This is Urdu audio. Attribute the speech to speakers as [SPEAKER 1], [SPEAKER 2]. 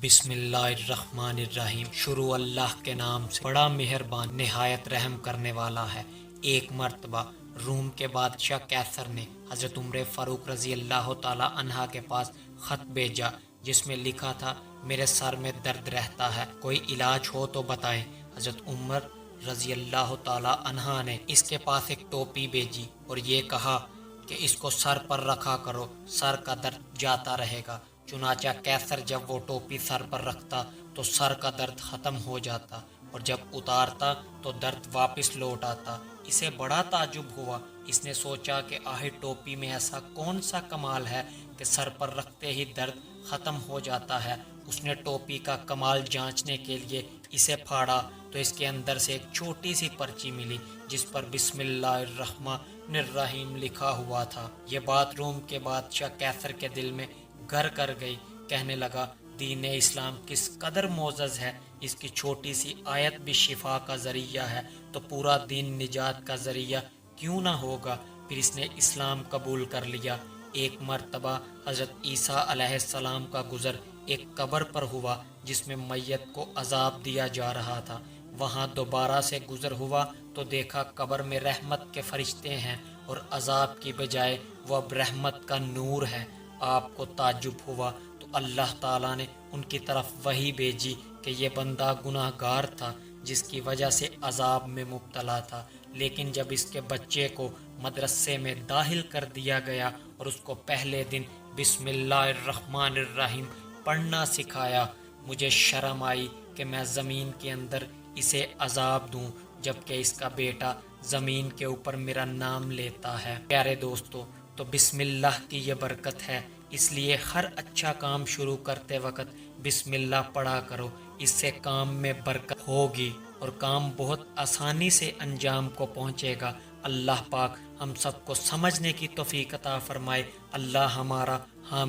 [SPEAKER 1] بسم اللہ الرحمن الرحیم۔ شروع اللہ کے نام سے، بڑا مہربان نہایت رحم کرنے والا ہے۔ ایک مرتبہ روم کے بادشاہ کیسر نے حضرت عمر فاروق رضی اللہ تعالی عنہ کے پاس خط بھیجا جس میں لکھا تھا، میرے سر میں درد رہتا ہے، کوئی علاج ہو تو بتائیں۔ حضرت عمر رضی اللہ تعالی عنہ نے اس کے پاس ایک ٹوپی بھیجی اور یہ کہا کہ اس کو سر پر رکھا کرو، سر کا درد جاتا رہے گا۔ چنانچہ کیسر جب وہ ٹوپی سر پر رکھتا تو سر کا درد ختم ہو جاتا اور جب اتارتا تو درد واپس لوٹ آتا۔ اسے بڑا تعجب ہوا۔ اس نے سوچا کہ آخر ٹوپی میں ایسا کون سا کمال ہے کہ سر پر رکھتے ہی درد ختم ہو جاتا ہے۔ اس نے ٹوپی کا کمال جانچنے کے لیے اسے پھاڑا تو اس کے اندر سے ایک چھوٹی سی پرچی ملی جس پر بسم اللہ الرحمن الرحیم لکھا ہوا تھا۔ یہ بات روم کے بادشاہ کیسر کے دل میں گھر کر گئی۔ کہنے لگا، دین اسلام کس قدر معزز ہے، اس کی چھوٹی سی آیت بھی شفا کا ذریعہ ہے تو پورا دین نجات کا ذریعہ کیوں نہ ہوگا۔ پھر اس نے اسلام قبول کر لیا۔ ایک مرتبہ حضرت عیسیٰ علیہ السلام کا گزر ایک قبر پر ہوا جس میں میت کو عذاب دیا جا رہا تھا۔ وہاں دوبارہ سے گزر ہوا تو دیکھا قبر میں رحمت کے فرشتے ہیں اور عذاب کی بجائے وہ اب رحمت کا نور ہے۔ آپ کو تعجب ہوا تو اللہ تعالیٰ نے ان کی طرف وحی بھیجی کہ یہ بندہ گناہ گار تھا جس کی وجہ سے عذاب میں مبتلا تھا، لیکن جب اس کے بچے کو مدرسے میں داخل کر دیا گیا اور اس کو پہلے دن بسم اللہ الرحمن الرحیم پڑھنا سکھایا، مجھے شرم آئی کہ میں زمین کے اندر اسے عذاب دوں جبکہ اس کا بیٹا زمین کے اوپر میرا نام لیتا ہے۔ پیارے دوستو، تو بسم اللہ کی یہ برکت ہے، اس لیے ہر اچھا کام شروع کرتے وقت بسم اللہ پڑھا کرو، اس سے کام میں برکت ہوگی اور کام بہت آسانی سے انجام کو پہنچے گا۔ اللہ پاک ہم سب کو سمجھنے کی توفیق عطا فرمائے۔ اللہ ہمارا حامی